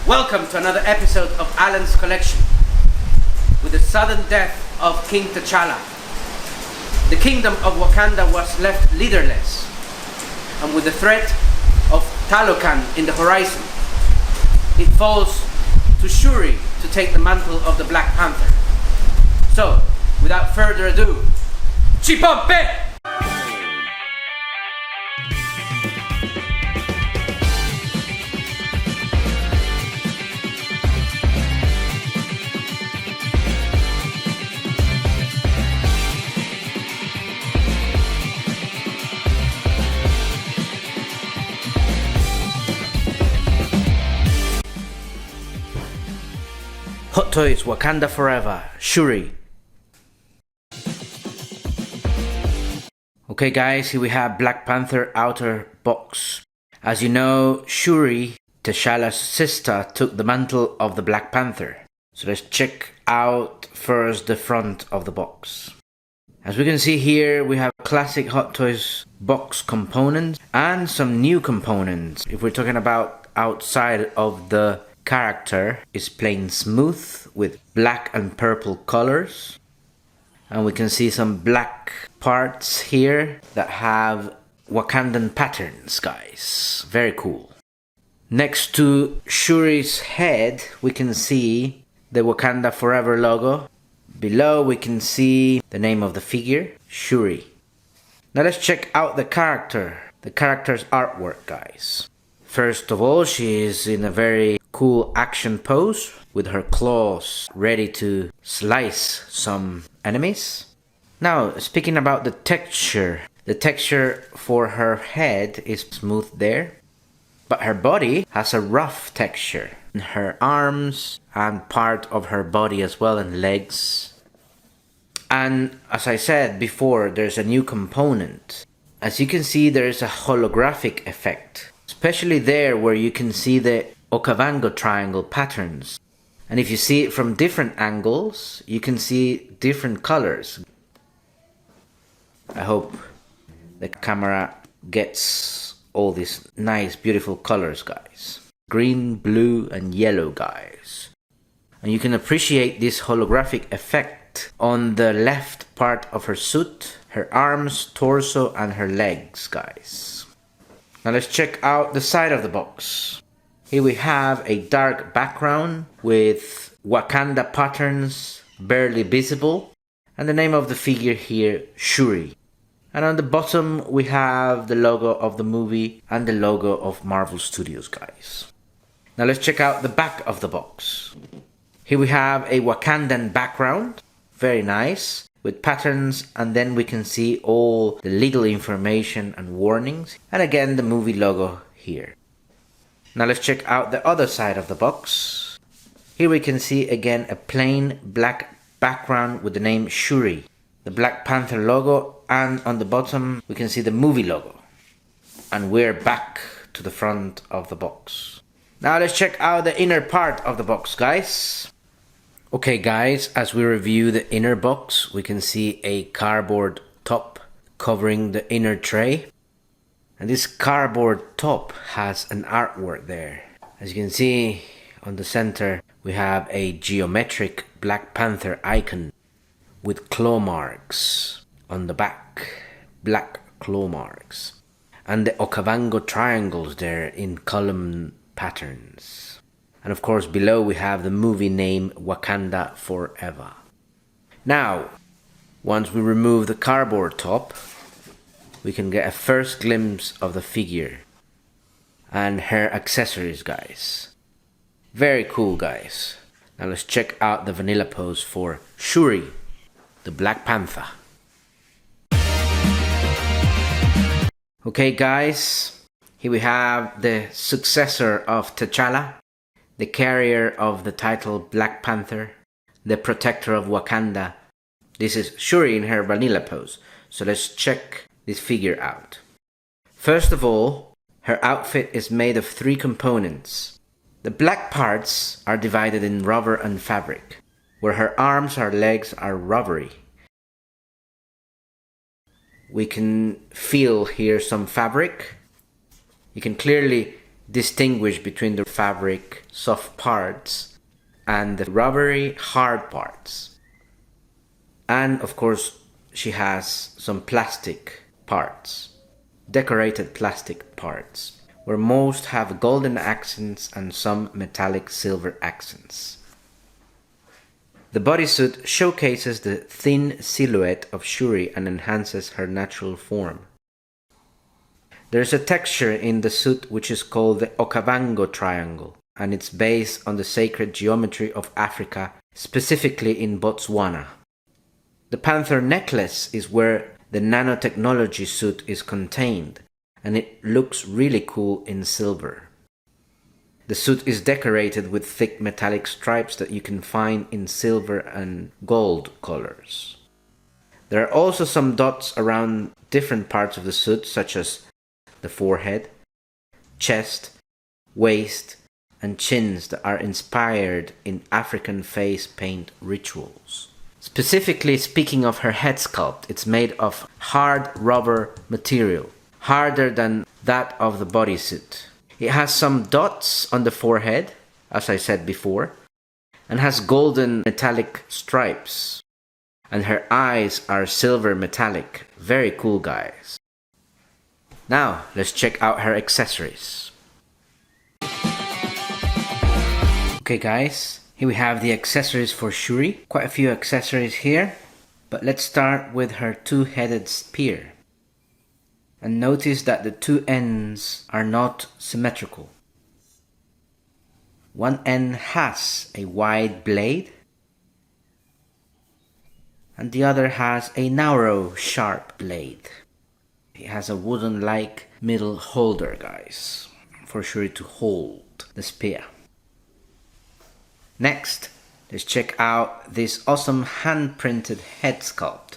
Welcome to another episode of Alan's Collection. With the sudden death of King T'Challa, the kingdom of Wakanda was left leaderless, and with the threat of Talocan in the horizon, it falls to Shuri to take the mantle of the Black Panther. So, without further ado, Chipompe! Hot Toys Wakanda Forever, Shuri. Okay guys, here we have Black Panther outer box. As you know, Shuri, T'Challa's sister, took the mantle of the Black Panther. So let's check out first the front of the box. As we can see here, we have classic Hot Toys box components and some new components. If we're talking about outside of the character, is plain smooth with black and purple colors, and we can see some black parts here that have Wakandan patterns, guys. Very cool. Next to Shuri's head, we can see the Wakanda Forever logo. Below we can see the name of the figure, Shuri. Now let's check out the character's artwork, guys. First of all, she is in a very cool action pose with her claws ready to slice some enemies. Now, speaking about the texture for her head is smooth there, but her body has a rough texture. Her arms and part of her body as well, and legs. And as I said before, there's a new component. As you can see, there is a holographic effect, especially there where you can see the Okavango triangle patterns. And if you see it from different angles, you can see different colors. I hope the camera gets all these nice, beautiful colors, guys. Green, blue, and yellow, guys. And you can appreciate this holographic effect on the left part of her suit, her arms, torso, and her legs, guys. Now let's check out the side of the box. Here we have a dark background with Wakanda patterns barely visible, and the name of the figure here, Shuri. And on the bottom we have the logo of the movie and the logo of Marvel Studios, guys. Now let's check out the back of the box. Here we have a Wakandan background, very nice, with patterns, and then we can see all the legal information and warnings, and again the movie logo here. Now let's check out the other side of the box. Here we can see again a plain black background with the name Shuri, the Black Panther logo, and on the bottom we can see the movie logo. And we're back to the front of the box. Now let's check out the inner part of the box, guys. Okay guys, as we review the inner box, we can see a cardboard top covering the inner tray. And this cardboard top has an artwork there. As you can see on the center, we have a geometric Black Panther icon with claw marks on the back, black claw marks. And the Okavango triangles there in column patterns. And of course below we have the movie name Wakanda Forever. Now, once we remove the cardboard top, we can get a first glimpse of the figure and her accessories, guys. Very cool, guys. Now let's check out the vanilla pose for Shuri, the Black Panther. Okay guys, here we have the successor of T'Challa, the carrier of the title Black Panther, the protector of Wakanda. This is Shuri in her vanilla pose. So let's check this figure out. First of all, her outfit is made of 3 components. The black parts are divided in rubber and fabric, where her arms or legs are rubbery. We can feel here some fabric. You can clearly distinguish between the fabric soft parts and the rubbery hard parts. And of course, she has some plastic parts, decorated plastic parts, where most have golden accents and some metallic silver accents. The bodysuit showcases the thin silhouette of Shuri and enhances her natural form. There's a texture in the suit which is called the Okavango triangle, and it's based on the sacred geometry of Africa, specifically in Botswana. The Panther necklace is where the nanotechnology suit is contained, and it looks really cool in silver. The suit is decorated with thick metallic stripes that you can find in silver and gold colors. There are also some dots around different parts of the suit, such as the forehead, chest, waist, and chins that are inspired in African face paint rituals. Specifically speaking of her head sculpt, it's made of hard rubber material, harder than that of the bodysuit. It has some dots on the forehead, as I said before, and has golden metallic stripes. And her eyes are silver metallic. Very cool, guys. Now, let's check out her accessories. Okay guys, here we have the accessories for Shuri. Quite a few accessories here, but let's start with her two-headed spear. And notice that the two ends are not symmetrical. One end has a wide blade, and the other has a narrow, sharp blade. It has a wooden-like middle holder, guys, for Shuri to hold the spear. Next, let's check out this awesome hand-printed head sculpt.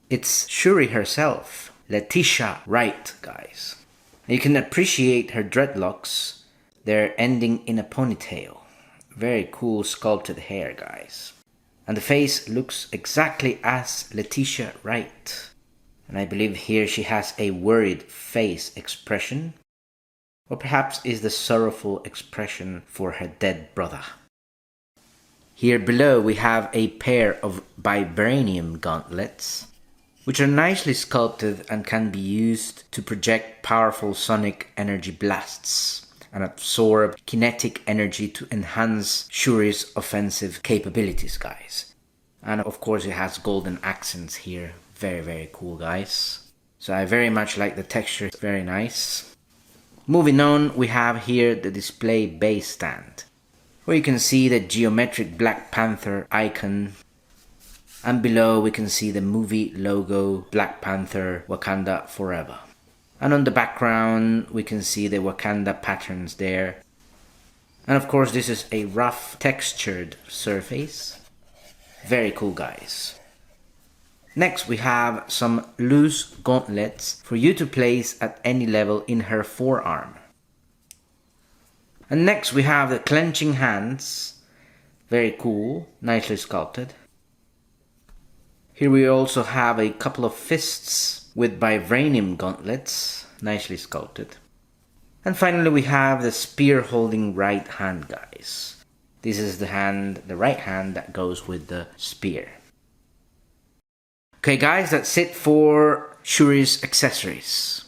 It's Shuri herself, Letitia Wright, guys. You can appreciate her dreadlocks. They're ending in a ponytail. Very cool sculpted hair, guys. And the face looks exactly as Letitia Wright. And I believe here she has a worried face expression, or perhaps is the sorrowful expression for her dead brother. Here below we have a pair of vibranium gauntlets, which are nicely sculpted and can be used to project powerful sonic energy blasts and absorb kinetic energy to enhance Shuri's offensive capabilities, guys. And of course it has golden accents here. Very, very cool, guys. So I very much like the texture, it's very nice. Moving on, we have here the display base stand, where you can see the geometric Black Panther icon. And below we can see the movie logo, Black Panther, Wakanda Forever. And on the background we can see the Wakanda patterns there. And of course this is a rough textured surface. Very cool, guys. Next we have some loose gauntlets for you to place at any level in her forearm. And next we have the clenching hands. Very cool, nicely sculpted. Here we also have a couple of fists with vibranium gauntlets, nicely sculpted. And finally we have the spear holding right hand, guys. This is the right hand that goes with the spear. Okay guys, that's it for Shuri's accessories.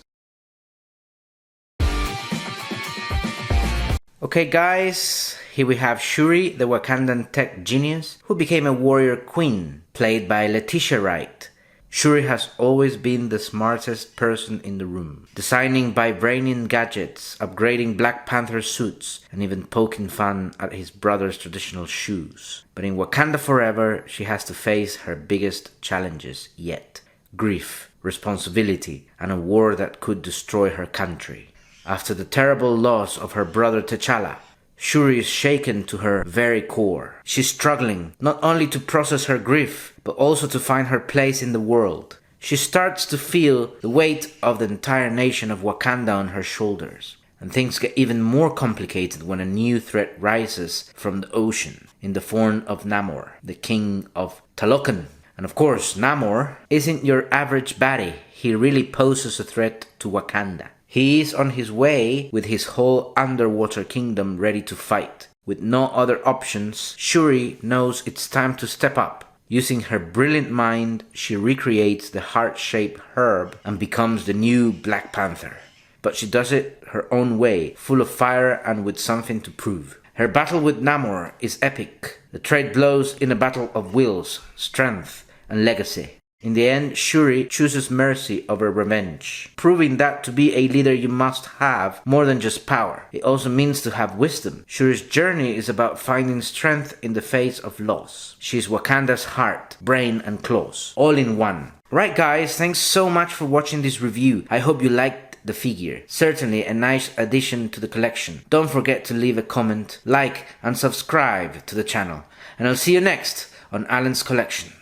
Okay guys, here we have Shuri, the Wakandan tech genius, who became a warrior queen, played by Letitia Wright. Shuri has always been the smartest person in the room, designing vibranium gadgets, upgrading Black Panther suits, and even poking fun at his brother's traditional shoes. But in Wakanda Forever, she has to face her biggest challenges yet: grief, responsibility, and a war that could destroy her country. After the terrible loss of her brother T'Challa, Shuri is shaken to her very core. She's struggling not only to process her grief, but also to find her place in the world. She starts to feel the weight of the entire nation of Wakanda on her shoulders. And things get even more complicated when a new threat rises from the ocean in the form of Namor, the king of Talokan. And of course, Namor isn't your average baddie. He really poses a threat to Wakanda. He is on his way with his whole underwater kingdom ready to fight. With no other options, Shuri knows it's time to step up. Using her brilliant mind, she recreates the heart-shaped herb and becomes the new Black Panther. But she does it her own way, full of fire and with something to prove. Her battle with Namor is epic. The trade blows in a battle of wills, strength, and legacy. In the end, Shuri chooses mercy over revenge, proving that to be a leader you must have more than just power. It also means to have wisdom. Shuri's journey is about finding strength in the face of loss. She is Wakanda's heart, brain, and claws, all in one. Right guys, thanks so much for watching this review. I hope you liked the figure. Certainly a nice addition to the collection. Don't forget to leave a comment, like, and subscribe to the channel. And I'll see you next on Alan's Collection.